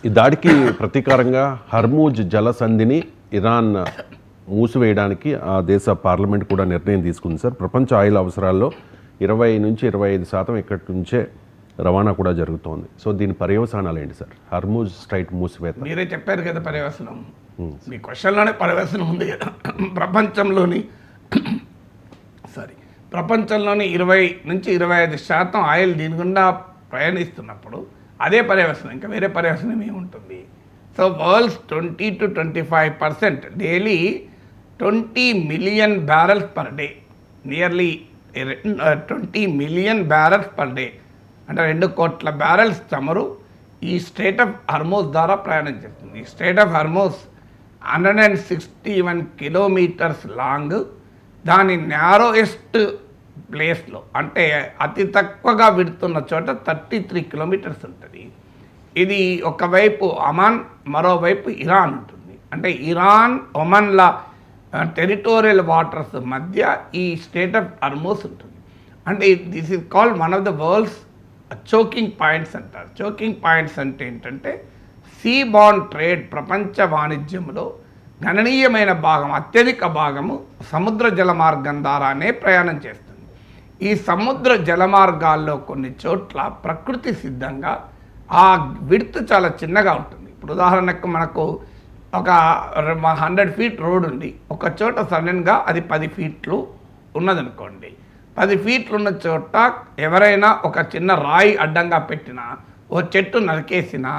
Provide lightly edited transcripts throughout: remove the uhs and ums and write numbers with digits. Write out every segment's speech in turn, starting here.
ఈ దాడికి ప్రతీకారంగా Hormuz జలసంధిని Iran మూసివేయడానికి ఆ దేశ పార్లమెంట్ కూడా నిర్ణయం తీసుకుంది సార్. ప్రపంచ ఆయిల్ అవసరాల్లో 20 నుంచి 25% ఇక్కడి నుంచే రవాణా కూడా జరుగుతోంది. సో దీని పర్యవసానాలు ఏంటి సార్? హర్మూజ్ స్ట్రైట్ మూసివేత మీరే చెప్పారు కదా పర్యవసనం, మీ క్వశ్చన్లోనే పర్యవసనం ఉంది కదా. ప్రపంచంలోని 20 నుంచి 25% ఆయిల్ దీని గుండా ప్రయాణిస్తున్నప్పుడు అదే పర్యవసనం, ఇంకా వేరే పర్యవసనం ఏముంటుంది? So world's 20 to 25% daily 20 million barrels per day, nearly 20 million barrels per day, అంటే 2 కోట్ల బ్యారెల్స్ చమురు ఈ స్ట్రైట్ ఆఫ్ హర్మూజ్ ద్వారా ప్రయాణం చేస్తుంది. ఈ straight of Hormuz 161 kilometres long, దాని న్యారోయెస్ట్ ప్లేస్లో అంటే అతి తక్కువగా విడుతున్న చోట 33 కిలోమీటర్స్ ఉంటుంది. ఇది ఒకవైపు అమాన్, మరోవైపు ఇరాన్ ఉంటుంది. అంటే ఇరాన్ ఒమన్ల టెరిటోరియల్ వాటర్స్ మధ్య ఈ స్ట్రైట్ ఆఫ్ హర్మూజ్ ఉంటుంది. అంటే this is called one of the world's choking points అంటారు. చోకింగ్ పాయింట్స్ అంటే ఏంటంటే సీ బాండ్ ట్రేడ్, ప్రపంచ వాణిజ్యంలో గణనీయమైన భాగం, అత్యధిక భాగము సముద్ర జల మార్గం ద్వారానే ప్రయాణం చేస్తుంది. ఈ సముద్ర జల మార్గాల్లో కొన్ని చోట్ల ప్రకృతి సిద్ధంగా ఆ విడ్త్ చాలా చిన్నగా ఉంటుంది. ఇప్పుడు ఉదాహరణకు మనకు ఒక 100 ఫీట్ రోడ్ ఉంది, ఒక చోట సడన్గా అది 10 ఫీట్లు ఉన్నదనుకోండి. 10 ఫీట్లు ఉన్న చోట ఎవరైనా ఒక చిన్న రాయి అడ్డంగా పెట్టినా, ఓ చెట్టు నరికేసినా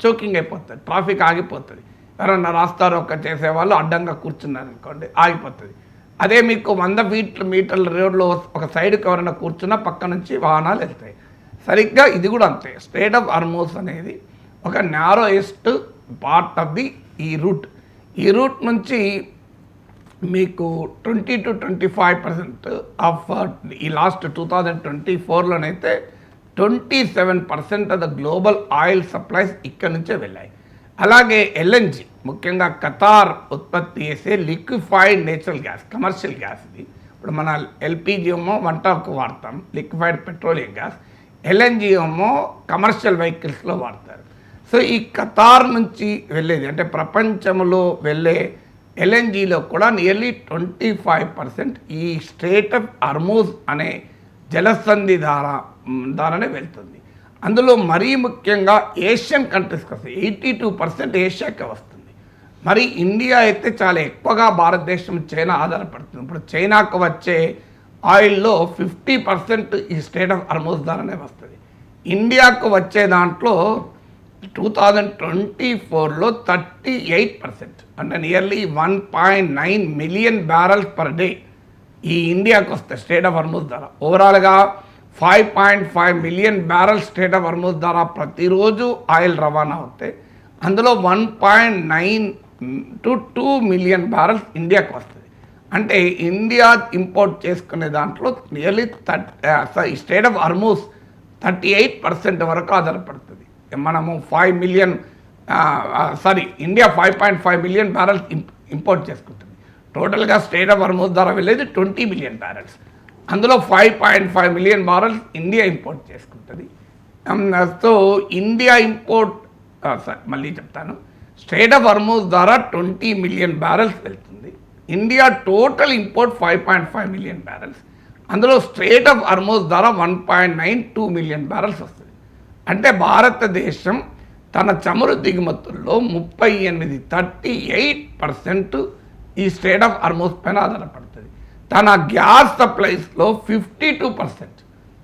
చోకింగ్ అయిపోతుంది, ట్రాఫిక్ ఆగిపోతుంది. ఎవరైనా రాస్తారోక చేసేవాళ్ళు అడ్డంగా కూర్చున్నారు అనుకోండి, ఆగిపోతుంది. అదే మీకు 100 మీటర్ల రోడ్లో ఒక సైడ్కి ఎవరైనా కూర్చున్నా పక్క నుంచి వాహనాలు వెళ్తాయి. సరిగ్గా ఇది కూడా అంతే. స్ట్రైట్ ఆఫ్ హర్మూజ్ అనేది ఒక న్యారోయెస్ట్ పార్ట్ ఆఫ్ ది ఈ రూట్ నుంచి మీకు 20 to 25% ఆఫ్ ఈ లాస్ట్ 2024లోనైతే 27% of the global oil supplies ఇక్కడ నుంచే వెళ్ళాయి. అలాగే ఎల్ఎన్జి, ముఖ్యంగా ఖతార్ ఉత్పత్తి చేసే liquefied natural gas, commercial gas ఇది. ఇప్పుడు మన ఎల్పిజి ఏమో వంటకు వాడతాం, లిక్విఫైడ్ పెట్రోలియం గ్యాస్. ఎల్ఎన్జి ఏమో కమర్షియల్ వెహికల్స్లో వాడతారు. సో ఈ ఖతార్ నుంచి వెళ్ళేది అంటే ప్రపంచంలో వెళ్ళే ఎల్ఎన్జిలో కూడా నియర్లీ 25% ఈ స్ట్రైట్ ఆఫ్ హర్మూజ్ అనే జలసంధి ద్వారానే వెళ్తుంది. అందులో మరీ ముఖ్యంగా ఏషియన్ కంట్రీస్కి వస్తాయి. 82% ఏషియాకే వస్తుంది. మరి ఇండియా అయితే చాలా ఎక్కువగా భారతదేశం, చైనా ఆధారపడుతుంది. ఇప్పుడు చైనాకు వచ్చే ఆయిల్లో 50% ఈ స్ట్రైట్ ఆఫ్ హర్మూజ్ ద్వారానే వస్తుంది. ఇండియాకు వచ్చే దాంట్లో 2024లో 38%, అంటే nearly 1.9 million barrels per day ఈ ఇండియాకు వస్తాయి స్ట్రైట్ ఆఫ్ హర్మూజ్ ద్వారా. ఓవరాల్గా 5.5 million barrels straight of Hormuz ద్వారా ప్రతిరోజు ఆయిల్ రవాణా అవుతాయి. అందులో 1.9 to 2 మిలియన్ బ్యారెల్స్ ఇండియాకు వస్తుంది. అంటే ఇండియా ఇంపోర్ట్ చేసుకునే దాంట్లో నియర్లీ స్ట్రైట్ ఆఫ్ హర్మూజ్ 38% వరకు ఆధారపడుతుంది. మనము ఇండియా 5.5 మిలియన్ బ్యారెల్స్ ఇంపోర్ట్ చేసుకుంటుంది. టోటల్గా స్ట్రైట్ ఆఫ్ హర్మూజ్ ద్వారా వెళ్ళేది 20 మిలియన్ బ్యారెల్స్. అందులో 5.5 మిలియన్ బ్యారెల్స్ ఇండియా ఇంపోర్ట్ చేసుకుంటుంది. సో ఇండియా ఇంపోర్ట్ మళ్ళీ చెప్తాను, స్ట్రైట్ ఆఫ్ హర్మూజ్ ద్వారా 20 మిలియన్ బ్యారెల్స్ వెళ్తుంది. India total import 5.5 million barrels. అందులో స్ట్రైట్ ఆఫ్ హర్మూజ్ ద్వారా 1.92 మిలియన్ బ్యారెల్స్ వస్తుంది. అంటే భారతదేశం తన చమురు దిగుమతుల్లో 38% ఈ స్ట్రైట్ ఆఫ్ హర్మూజ్ పైన ఆధారపడుతుంది. తన గ్యాస్ సప్లైస్లో 52%,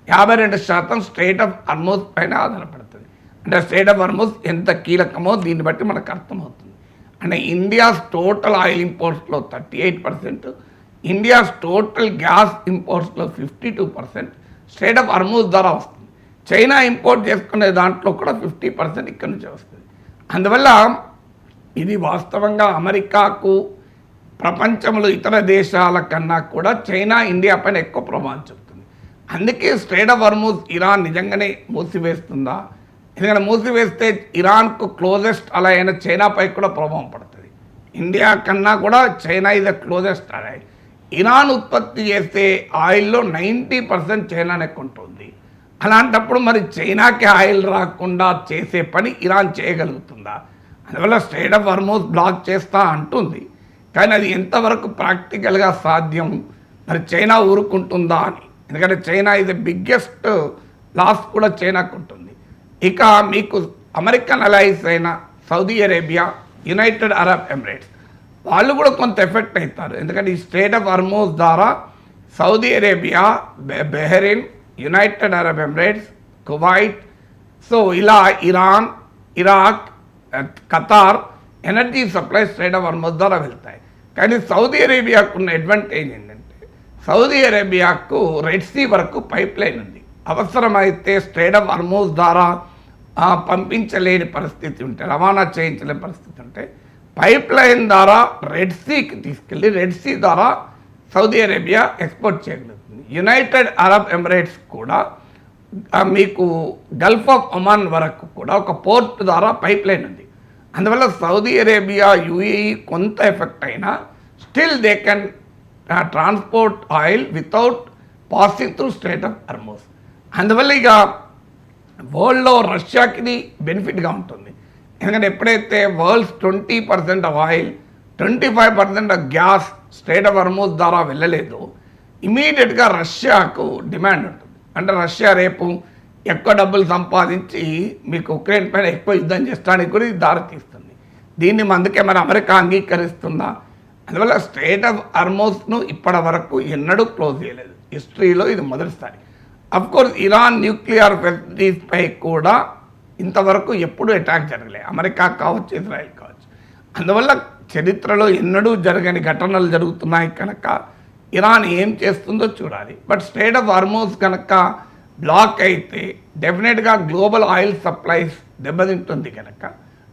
52% స్ట్రైట్ ఆఫ్ హర్మూజ్ పైన ఆధారపడుతుంది. అంటే స్ట్రైట్ ఆఫ్ హర్మూజ్ ఎంత కీలకమో దీన్ని బట్టి మనకు అర్థమవుతుంది. అంటే ఇండియాస్ టోటల్ ఆయిల్ ఇంపోర్ట్స్లో 38%, ఇండియాస్ టోటల్ గ్యాస్ ఇంపోర్ట్స్లో 52% స్ట్రైట్ ఆఫ్ హర్మూజ్ ద్వారా వస్తుంది. చైనా ఇంపోర్ట్ చేసుకునే దాంట్లో కూడా 50% ఇక్కడ నుంచే వస్తుంది. అందువల్ల ఇది వాస్తవంగా అమెరికాకు, ప్రపంచంలో ఇతర దేశాల కన్నా కూడా చైనా ఇండియా పైన ఎక్కువ ప్రభావం చూపుతుంది. అందుకే స్ట్రైట్ ఆఫ్ హర్మూజ్ ఇరాన్ నిజంగానే మూసివేస్తుందా? ఎందుకంటే మూసివేస్తే ఇరాన్కు క్లోజెస్ట్ అలా అయిన చైనాపై కూడా ప్రభావం పడుతుంది. ఇండియా కన్నా కూడా China is the closest ally. Iran ఉత్పత్తి చేసే ఆయిల్లో 90% చైనానే కొంటుంది. అలాంటప్పుడు మరి చైనాకి ఆయిల్ రాకుండా చేసే పని ఇరాన్ చేయగలుగుతుందా? అందువల్ల స్ట్రెయిట్ ఆఫ్ హార్మోజ్ బ్లాక్ చేస్తా అంటుంది, కానీ అది ఎంతవరకు ప్రాక్టికల్గా సాధ్యం, మరి చైనా ఊరుకుంటుందా అని. ఎందుకంటే చైనా ఇది బిగ్గెస్ట్ లాస్ కూడా చైనాకు ఉంటుంది. ఇక మీకు అమెరికన్ అలైస్ అయిన Saudi Arabia, United Arab Emirates వాళ్ళు కూడా కొంత ఎఫెక్ట్ అవుతారు. ఎందుకంటే ఈ స్ట్రెయిట్ ఆఫ్ హార్మోజ్ ద్వారా Saudi Arabia, Bahrain, United Arab Emirates, Kuwait, so ఇలా Iran, Iraq, Qatar energy supply strait of Hormuz ద్వారా వెళ్తాయి. కానీ సౌదీ అరేబియాకు ఉన్న అడ్వాంటేజ్ ఏంటంటే సౌదీ అరేబియాకు రెడ్ సీ వరకు పైప్ లైన్ ఉంది. అవసరమైతే స్ట్రెయిట్ ఆఫ్ హార్మోజ్ ద్వారా పంపించలేని పరిస్థితి ఉంటే, రవాణా చేయించలేని పరిస్థితి ఉంటే పైప్ లైన్ ద్వారా రెడ్ సీకి తీసుకెళ్ళి రెడ్ సీ ద్వారా సౌదీ అరేబియా ఎక్స్పోర్ట్ చేయగలుగుతుంది. యునైటెడ్ అరబ్ ఎమిరేట్స్ కూడా మీకు గల్ఫ్ ఆఫ్ ఒమాన్ వరకు కూడా ఒక పోర్ట్ ద్వారా పైప్ లైన్ ఉంది. అందువల్ల సౌదీ అరేబియా, యుఏఈ కొంత ఎఫెక్ట్ అయినా still they can transport oil without passing through straight of Hormuz. అందువల్ల ఇక వరల్డ్లో రష్యాకి బెనిఫిట్గా ఉంటుంది. ఎందుకంటే ఎప్పుడైతే world's 20% of oil, 25% of gas straight of Hormuz ద్వారా వెళ్ళలేదు, ఇమీడియట్గా రష్యాకు డిమాండ్ ఉంటుంది. అంటే రష్యా రేపు ఎక్కువ డబ్బులు సంపాదించి మీకు ఉక్రెయిన్ పైన ఎక్కువ యుద్ధం చేసడానికి కూడా ఇది దారితీస్తుంది. దీన్ని అందుకే మరి అమెరికా అంగీకరిస్తుందా? అందువల్ల స్ట్రెయిట్ ఆఫ్ హార్మోజ్ను ఇప్పటి వరకు ఎన్నడూ క్లోజ్ చేయలేదు. హిస్టరీలో ఇది మొదటిసారి. అఫ్కోర్స్ ఇరాన్ న్యూక్లియర్ ఫెసిలిటీస్ పై కూడా ఇంతవరకు ఎప్పుడూ అటాక్ జరగలేదు, అమెరికా కావచ్చు, ఇజ్రాయెల్ కావచ్చు. అందువల్ల చరిత్రలో ఎన్నడూ జరగని ఘటనలు జరుగుతున్నాయి కనుక ఇరాన్ ఏం చేస్తుందో చూడాలి. బట్ స్ట్రెయిట్ ఆఫ్ హార్మోజ్ కనుక బ్లాక్ అయితే డెఫినెట్గా గ్లోబల్ ఆయిల్ సప్లైస్ దెబ్బతింటుంది కనుక,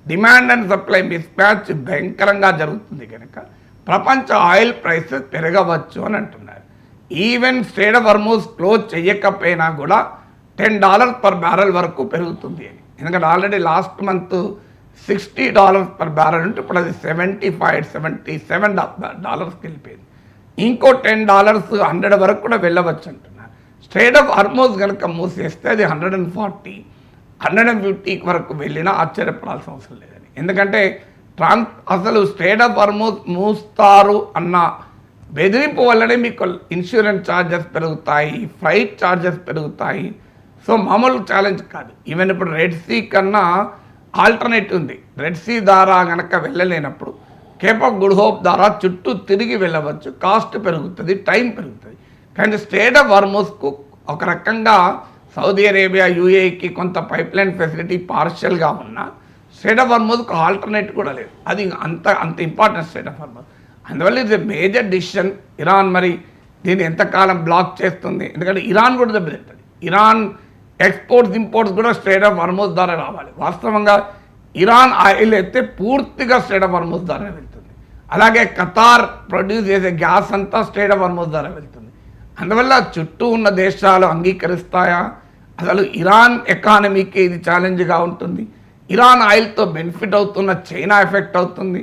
demand and supply miss match భయంకరంగా జరుగుతుంది కనుక ప్రపంచ ఆయిల్ ప్రైసెస్ పెరగవచ్చు అని అంటున్నారు. Even straight of Hormuz close చేయకపోయినా కూడా $10 పర్ బ్యారెల్ వరకు పెరుగుతుంది అని. ఎందుకంటే already last month $60 per barrel ఉంటే ఇప్పుడు అది $77 వెళ్ళిపోయింది. ఇంకో $10 100 వరకు కూడా వెళ్ళవచ్చు అంటున్నారు. స్ట్రెయిట్ ఆఫ్ హార్మోజ్ కనుక మూసేస్తే అది 140, 150 వరకు వెళ్ళినా ఆశ్చర్యపడాల్సిన అవసరం లేదని. ఎందుకంటే అసలు స్ట్రెయిట్ ఆఫ్ హార్మోజ్ మూస్తారు అన్న బెదిరింపు వల్లనే మీకు ఇన్సూరెన్స్ ఛార్జెస్ పెరుగుతాయి, ఫ్లైట్ ఛార్జెస్ పెరుగుతాయి. సో మామూలు ఛాలెంజ్ కాదు. ఈవెన్ ఇప్పుడు రెడ్ సీ కన్నా ఆల్టర్నేటివ్ ఉంది. రెడ్ సీ ద్వారా కనుక వెళ్ళలేనప్పుడు కేప్ ఆఫ్ గుడ్ హోప్ ద్వారా చుట్టూ తిరిగి వెళ్ళవచ్చు, కాస్ట్ పెరుగుతుంది, టైం పెరుగుతుంది. కానీ స్ట్రెయిట్ ఆఫ్ హార్మోజ్కు ఒక రకంగా సౌదీ అరేబియా, యూఏఈకి కొంత పైప్ లైన్ ఫెసిలిటీ పార్షియల్గా ఉన్నా స్ట్రెయిట్ ఆఫ్ హార్మోజ్కు ఆల్టర్నేటివ్ కూడా లేదు. అది అంత ఇంపార్టెంట్ స్ట్రెయిట్ ఆఫ్ హార్మోజ్. అందువల్ల ఇది మేజర్ డిసిషన్. ఇరాన్ మరి దీన్ని ఎంతకాలం బ్లాక్ చేస్తుంది? ఎందుకంటే ఇరాన్ కూడా దెబ్బతింటుంది. ఇరాన్ ఎక్స్పోర్ట్స్, ఇంపోర్ట్స్ కూడా స్ట్రెయిట్ ఆఫ్ హార్మోజ్ ద్వారా రావాలి. వాస్తవంగా ఇరాన్ ఆయిల్ అయితే పూర్తిగా స్ట్రెయిట్ ఆఫ్ హార్మోజ్ ద్వారా వెళ్తుంది. అలాగే ఖతార్ ప్రొడ్యూస్ చేసే గ్యాస్ అంతా స్ట్రెయిట్ ఆఫ్ హార్మోజ్ ద్వారా వెళ్తుంది. అందువల్ల చుట్టూ ఉన్న దేశాలు అంగీకరిస్తాయా? అసలు ఇరాన్ ఎకానమీకి ఇది ఛాలెంజ్గా ఉంటుంది. ఇరాన్ ఆయిల్తో బెనిఫిట్ అవుతున్న చైనా ఎఫెక్ట్ అవుతుంది.